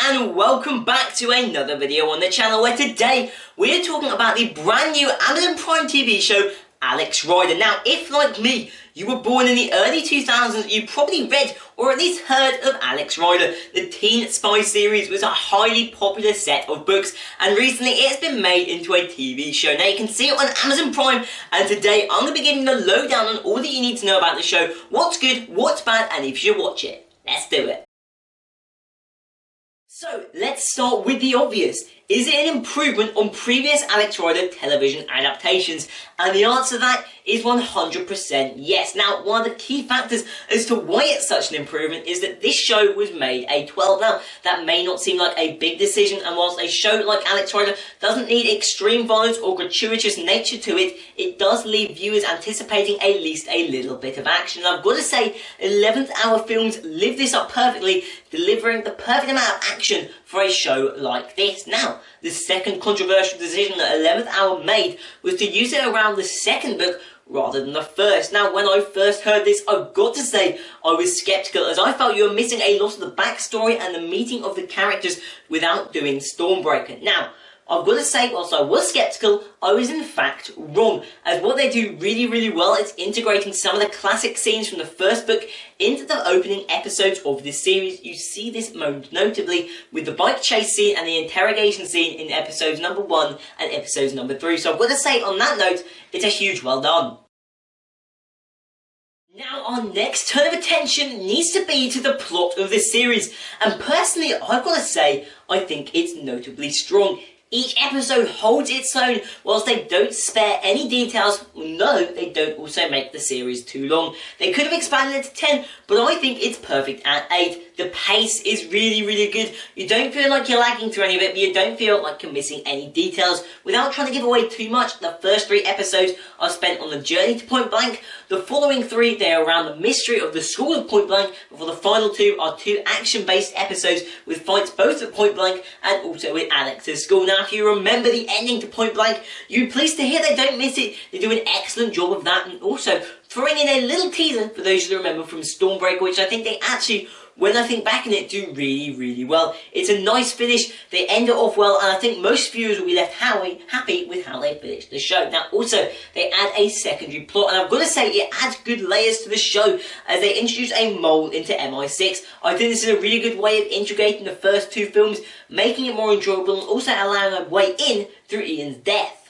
and welcome back to another video on the channel where today we're talking about the brand new Amazon Prime TV show Alex Rider. Now, if like me, you were born in the early 2000s, you probably read or at least heard of Alex Rider. The teen spy series was a highly popular set of books and recently it's been made into a TV show. Now you can see it on Amazon Prime and today I'm going to be giving the lowdown on all that you need to know about the show, what's good, what's bad and if you should watch it. Let's do it. So, let's start with the obvious. Is it an improvement on previous Alex Rider television adaptations? And the answer to that is 100% yes. Now, one of the key factors as to why it's such an improvement is that this show was made a 12. Now, that may not seem like a big decision, and whilst a show like Alex Rider doesn't need extreme violence or gratuitous nature to it, it does leave viewers anticipating at least a little bit of action. And I've got to say, 11th hour films live this up perfectly, delivering the perfect amount of action for a show like this. Now, the second controversial decision that 11th Hour made was to use it around the second book rather than the first. Now, when I first heard this, I've got to say I was sceptical as I felt you were missing a lot of the backstory and the meeting of the characters without doing Stormbreaker. Now, I've got to say, whilst I was sceptical, I was in fact wrong, as what they do really well is integrating some of the classic scenes from the first book into the opening episodes of this series. You see this most notably with the bike chase scene and the interrogation scene in episodes number 1 and episodes number 3, so I've got to say on that note, it's a huge well done. Now our next turn of attention needs to be to the plot of this series, and personally I've got to say, I think it's notably strong. Each episode holds its own, whilst they don't spare any details. No, they don't also make the series too long. They could have expanded it to 10, but I think it's perfect at 8. The pace is really good. You don't feel like you're lagging through any of it, but you don't feel like you're missing any details. Without trying to give away too much, the first 3 episodes are spent on the journey to Point Blank. The following 3, they are around the mystery of the school of Point Blank, before the final 2 are 2 action-based episodes with fights both at Point Blank and also at Alex's school. Now, if you remember the ending to Point Blank, you're pleased to hear they don't miss it. They do an excellent job of that, and also throwing in a little teaser for those who remember from Stormbreaker, which I think they actually, when I think back on it, do really well. It's a nice finish, they end it off well, and I think most viewers will be left happy with how they finished the show. Now also, they add a secondary plot, and I've got to say, it adds good layers to the show as they introduce a mole into MI6. I think this is a really good way of integrating the first 2 films, making it more enjoyable and also allowing a way in through Ian's death.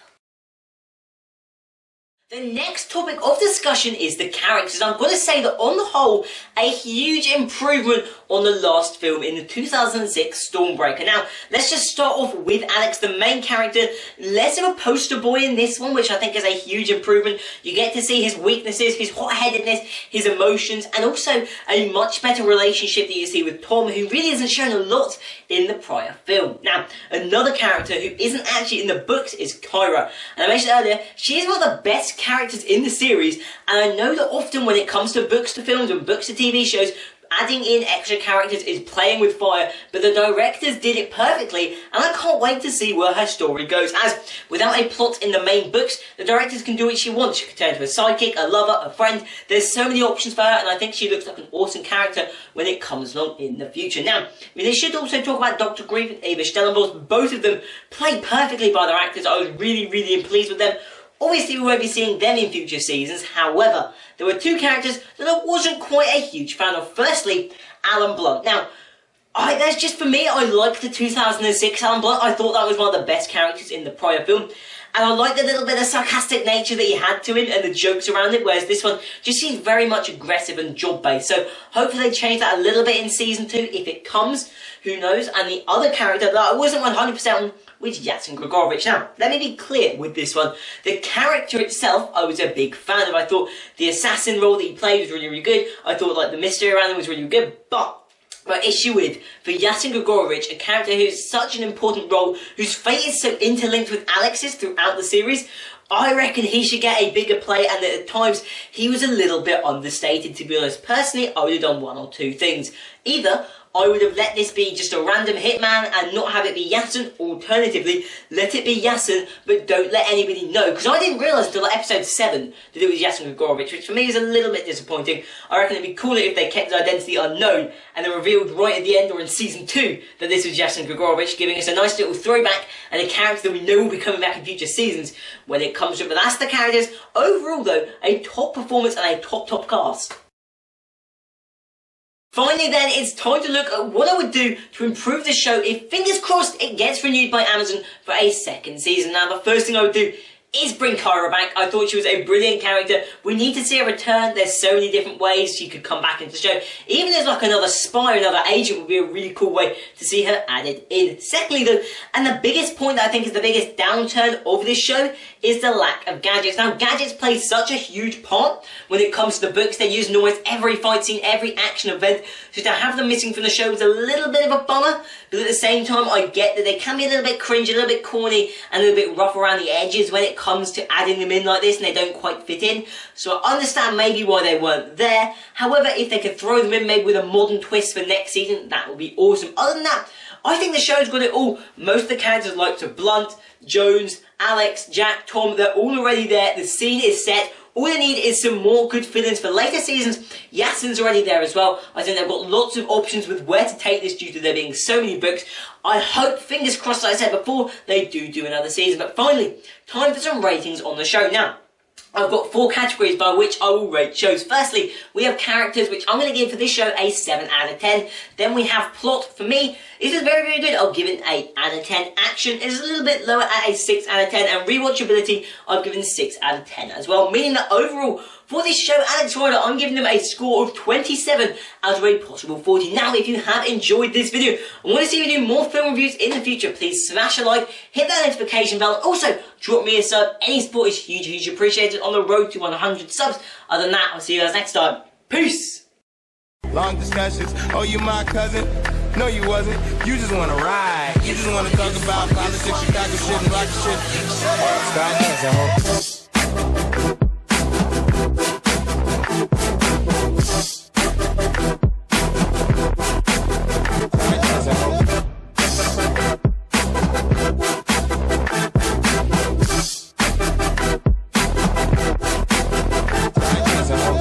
The next topic of discussion is the characters. I'm going to say that on the whole, a huge improvement on the last film in the 2006 Stormbreaker. Now, let's just start off with Alex, the main character. Less of a poster boy in this one, which I think is a huge improvement. You get to see his weaknesses, his hot-headedness, his emotions, and also a much better relationship that you see with Tom, who really isn't shown a lot in the prior film. Now, another character who isn't actually in the books is Kyra. And I mentioned earlier, she is one of the best characters in the series, and I know that often when it comes to books to films and books to TV shows, adding in extra characters is playing with fire, but the directors did it perfectly, and I can't wait to see where her story goes, as without a plot in the main books, the directors can do what she wants. She can turn into a sidekick, a lover, a friend. There's so many options for her, and I think she looks like an awesome character when it comes along in the future. Now, they should also talk about Dr. Grief and Ava Stellenbosch. Both of them played perfectly by their actors. I was really pleased with them. Obviously, we won't be seeing them in future seasons. However, there were 2 characters that I wasn't quite a huge fan of. Firstly, Alan Blunt. Now, that's just for me, I liked the 2006 Alan Blunt. I thought that was one of the best characters in the prior film. And I liked the little bit of sarcastic nature that he had to him and the jokes around it, whereas this one just seems very much aggressive and job-based. So hopefully they change that a little bit in season 2 if it comes. Who knows? And the other character that I wasn't 100% on was Yasin Gregorovich. Now, let me be clear with this one. The character itself, I was a big fan of. I thought the assassin role that he played was really good. I thought like the mystery around him was really good. But my issue with, for Yasin Gregorovich, a character who is such an important role, whose fate is so interlinked with Alex's throughout the series, I reckon he should get a bigger play, and that at times he was a little bit understated, to be honest. Personally, I would have done 1 or 2 things. Either I would have let this be just a random hitman and not have it be Yasin. Alternatively, let it be Yasin, but don't let anybody know. Because I didn't realise until episode 7 that it was Yasin Gregorowicz, which for me is a little bit disappointing. I reckon it'd be cooler if they kept his identity unknown and then revealed right at the end or in season 2 that this was Yasin Gregorowicz, giving us a nice little throwback and a character that we know will be coming back in future seasons when it comes to it. But that's the characters. Overall though, a top performance and a top cast. Finally then, it's time to look at what I would do to improve the show if, fingers crossed, it gets renewed by Amazon for a second season. Now, the first thing I would do is bring Kyra back. I thought she was a brilliant character. We need to see her return. There's so many different ways she could come back into the show. Even as like another spy, another agent would be a really cool way to see her added in. Secondly though, and the biggest point that I think is the biggest downturn of this show is the lack of gadgets. Now, gadgets play such a huge part when it comes to the books. They're used in almost every fight scene, every action event. So to have them missing from the show is a little bit of a bummer. But at the same time, I get that they can be a little bit cringe, a little bit corny, and a little bit rough around the edges when it comes to adding them in like this and they don't quite fit in. So I understand maybe why they weren't there. However, if they could throw them in maybe with a modern twist for next season, that would be awesome. Other than that, I think the show's got it all. Most of the characters like to Blunt, Jones, Alex, Jack, Tom, they're all already there. The scene is set. All they need is some more good fill-ins for later seasons. Yasin's already there as well. I think they've got lots of options with where to take this due to there being so many books. I hope, fingers crossed, like I said before, they do another season. But finally, time for some ratings on the show. Now, I've got 4 categories by which I will rate shows. Firstly, we have characters, which I'm going to give for this show a 7 out of 10. Then we have plot. For me, this is very good. I'll give it an 8 out of 10. Action is a little bit lower at a 6 out of 10. And rewatchability, I've given 6 out of 10 as well. Meaning that overall, for this show, Alex Rider, I'm giving them a score of 27 out of a possible 40. Now, if you have enjoyed this video and want to see me do more film reviews in the future, please smash a like, hit that notification bell, and also drop me a sub. Any support is hugely appreciated on the road to 100 subs. Other than that, I'll see you guys next time. Peace! Long discussions, oh you my cousin? No you wasn't, you just wanna ride. You just wanna talk about politics, Chicago shit, and rock shit. Start hands, I hope.